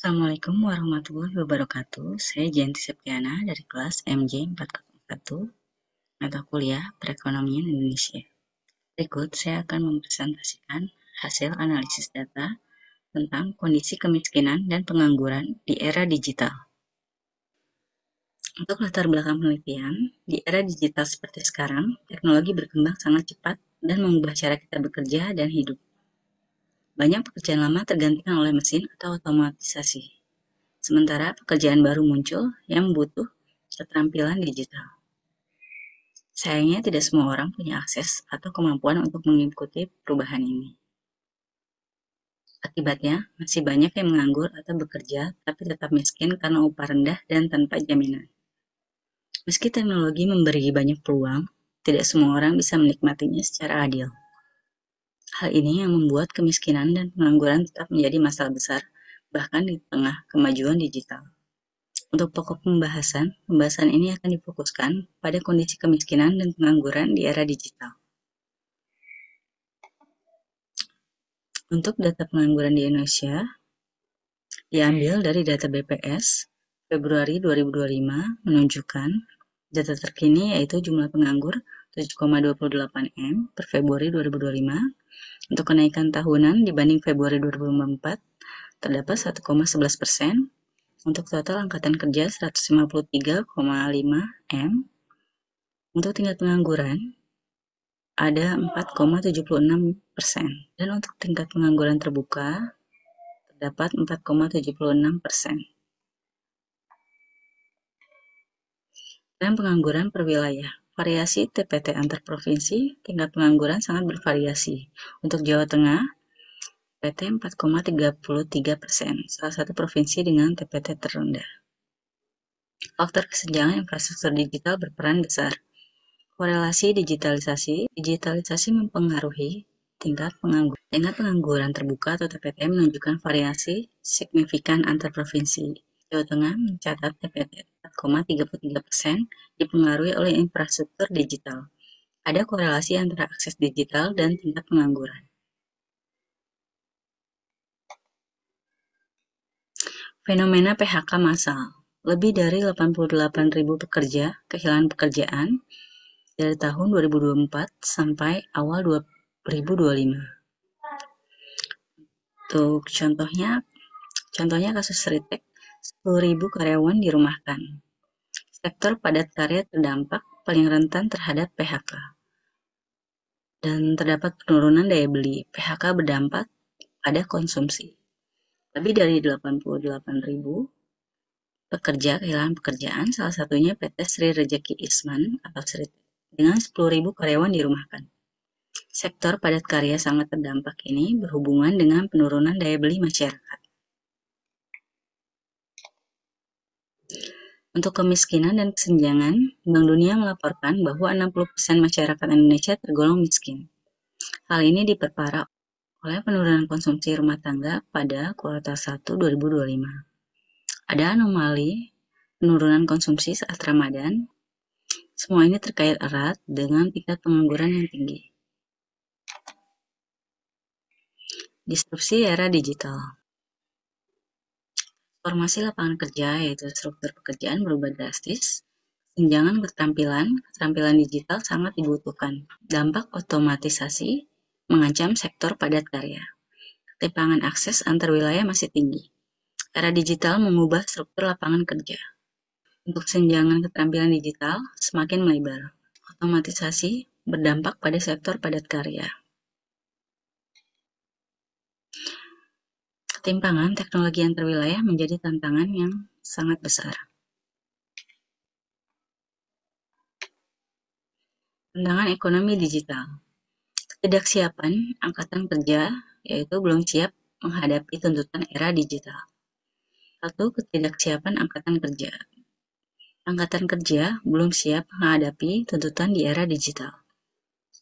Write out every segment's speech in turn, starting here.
Assalamualaikum warahmatullahi wabarakatuh. Saya Janti Septiana dari kelas MJ 401, mata kuliah Perekonomian Indonesia. Berikut saya akan mempresentasikan hasil analisis data tentang kondisi kemiskinan dan pengangguran di era digital. Untuk latar belakang penelitian, di era digital seperti sekarang, teknologi berkembang sangat cepat dan mengubah cara kita bekerja dan hidup. Banyak pekerjaan lama tergantikan oleh mesin atau otomatisasi. Sementara pekerjaan baru muncul yang butuh keterampilan digital. Sayangnya tidak semua orang punya akses atau kemampuan untuk mengikuti perubahan ini. Akibatnya, masih banyak yang menganggur atau bekerja tapi tetap miskin karena upah rendah dan tanpa jaminan. Meski teknologi memberi banyak peluang, tidak semua orang bisa menikmatinya secara adil. Hal ini yang membuat kemiskinan dan pengangguran tetap menjadi masalah besar, bahkan di tengah kemajuan digital. Untuk pokok pembahasan ini akan difokuskan pada kondisi kemiskinan dan pengangguran di era digital. Untuk data pengangguran di Indonesia, diambil dari data BPS Februari 2025 menunjukkan data terkini yaitu jumlah penganggur 7,28 M per Februari 2025. Untuk kenaikan tahunan dibanding Februari 2024 terdapat 1,11%. Untuk total angkatan kerja 153,5 M. Untuk tingkat pengangguran ada 4,76%. Dan untuk tingkat pengangguran terbuka terdapat 4,76%. Dan pengangguran per wilayah. Variasi TPT antar provinsi, tingkat pengangguran sangat bervariasi. Untuk Jawa Tengah, TPT 4,33%, salah satu provinsi dengan TPT terendah. Faktor kesenjangan infrastruktur digital berperan besar. Korelasi digitalisasi mempengaruhi tingkat pengangguran. Tingkat pengangguran terbuka atau TPT menunjukkan variasi signifikan antar provinsi. Jawa Tengah mencatat TPT 4,33% dipengaruhi oleh infrastruktur digital. Ada korelasi antara akses digital dan tingkat pengangguran. Fenomena PHK massal. Lebih dari 88.000 pekerja kehilangan pekerjaan dari tahun 2024 sampai awal 2025. Untuk contohnya kasus Ritek, 10.000 karyawan dirumahkan. Sektor padat karya terdampak paling rentan terhadap PHK. Dan terdapat penurunan daya beli. PHK berdampak pada konsumsi. Lebih dari 88.000 pekerja kehilangan pekerjaan, salah satunya PT Sri Rejeki Isman atau Sritek, dengan 10.000 karyawan dirumahkan. Sektor padat karya sangat terdampak ini berhubungan dengan penurunan daya beli masyarakat. Untuk kemiskinan dan kesenjangan, Bank Dunia melaporkan bahwa 60% masyarakat Indonesia tergolong miskin. Hal ini diperparah oleh penurunan konsumsi rumah tangga pada kuartal 1 2025. Ada anomali penurunan konsumsi saat Ramadan. Semua ini terkait erat dengan tingkat pengangguran yang tinggi. Disrupsi era digital. Formasi lapangan kerja yaitu struktur pekerjaan berubah drastis. Kesenjangan keterampilan digital sangat dibutuhkan. Dampak otomatisasi mengancam sektor padat karya. Ketimpangan akses antar wilayah masih tinggi. Era digital mengubah struktur lapangan kerja. Untuk kesenjangan keterampilan digital semakin melebar. Otomatisasi berdampak pada sektor padat karya. Ketimpangan teknologi antar wilayah menjadi tantangan yang sangat besar. Tantangan ekonomi digital. Ketidaksiapan angkatan kerja yaitu belum siap menghadapi tuntutan era digital. 1. Ketidaksiapan angkatan kerja. Angkatan kerja belum siap menghadapi tuntutan di era digital.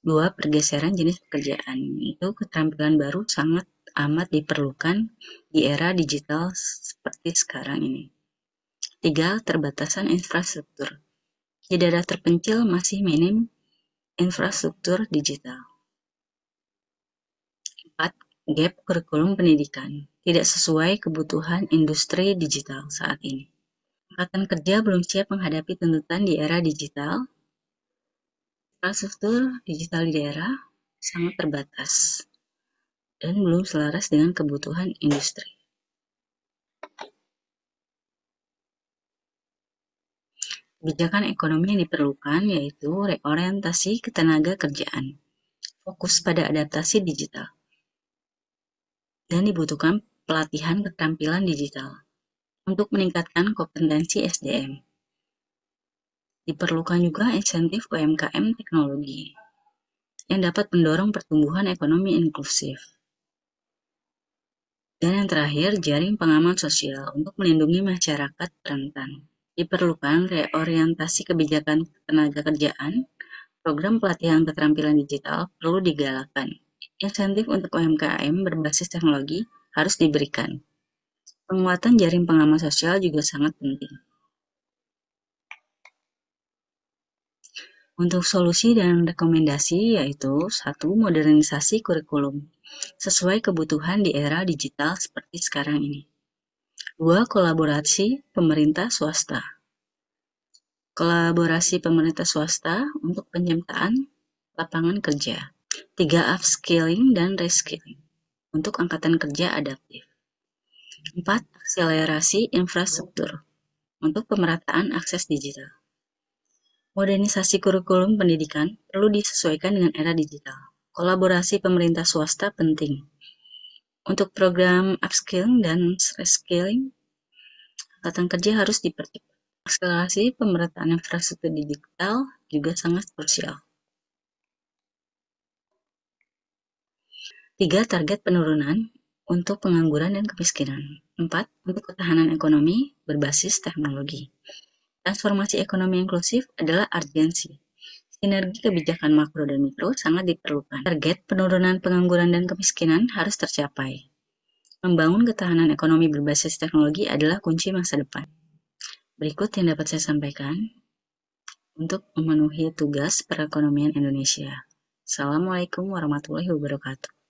2. Pergeseran jenis pekerjaan. Itu keterampilan baru sangat amat diperlukan di era digital seperti sekarang ini. 3. Terbatasan infrastruktur. Di daerah terpencil masih minim infrastruktur digital. 4. Gap kurikulum pendidikan. tidak sesuai kebutuhan industri digital saat ini. Angkatan kerja belum siap menghadapi tuntutan di era digital. Infrastruktur digital di daerah sangat terbatas dan belum selaras dengan kebutuhan industri. Kebijakan ekonomi yang diperlukan yaitu reorientasi ketenaga kerjaan, fokus pada adaptasi digital, dan dibutuhkan pelatihan keterampilan digital untuk meningkatkan kompetensi SDM. Diperlukan juga insentif UMKM teknologi yang dapat mendorong pertumbuhan ekonomi inklusif. Dan yang terakhir, jaring pengaman sosial untuk melindungi masyarakat rentan. Diperlukan reorientasi kebijakan tenaga kerjaan, program pelatihan keterampilan digital perlu digalakkan. Insentif untuk UMKM berbasis teknologi harus diberikan. Penguatan jaring pengaman sosial juga sangat penting. Untuk solusi dan rekomendasi yaitu 1. Modernisasi kurikulum sesuai kebutuhan di era digital seperti sekarang ini. 2. Kolaborasi pemerintah swasta. Kolaborasi pemerintah swasta untuk penciptaan lapangan kerja. 3. Upskilling dan reskilling untuk angkatan kerja adaptif. 4. Akselerasi infrastruktur untuk pemerataan akses digital. Modernisasi kurikulum pendidikan perlu disesuaikan dengan era digital. Kolaborasi pemerintah swasta penting. Untuk program upskilling dan reskilling, angkatan kerja harus dipercepat. Akselerasi pemerataan infrastruktur digital juga sangat krusial. 3. Target penurunan untuk pengangguran dan kemiskinan. 4. Untuk ketahanan ekonomi berbasis teknologi. Transformasi ekonomi inklusif adalah urgensi. Sinergi kebijakan makro dan mikro sangat diperlukan. Target penurunan pengangguran dan kemiskinan harus tercapai. Membangun ketahanan ekonomi berbasis teknologi adalah kunci masa depan. Berikut yang dapat saya sampaikan untuk memenuhi tugas perekonomian Indonesia. Assalamualaikum warahmatullahi wabarakatuh.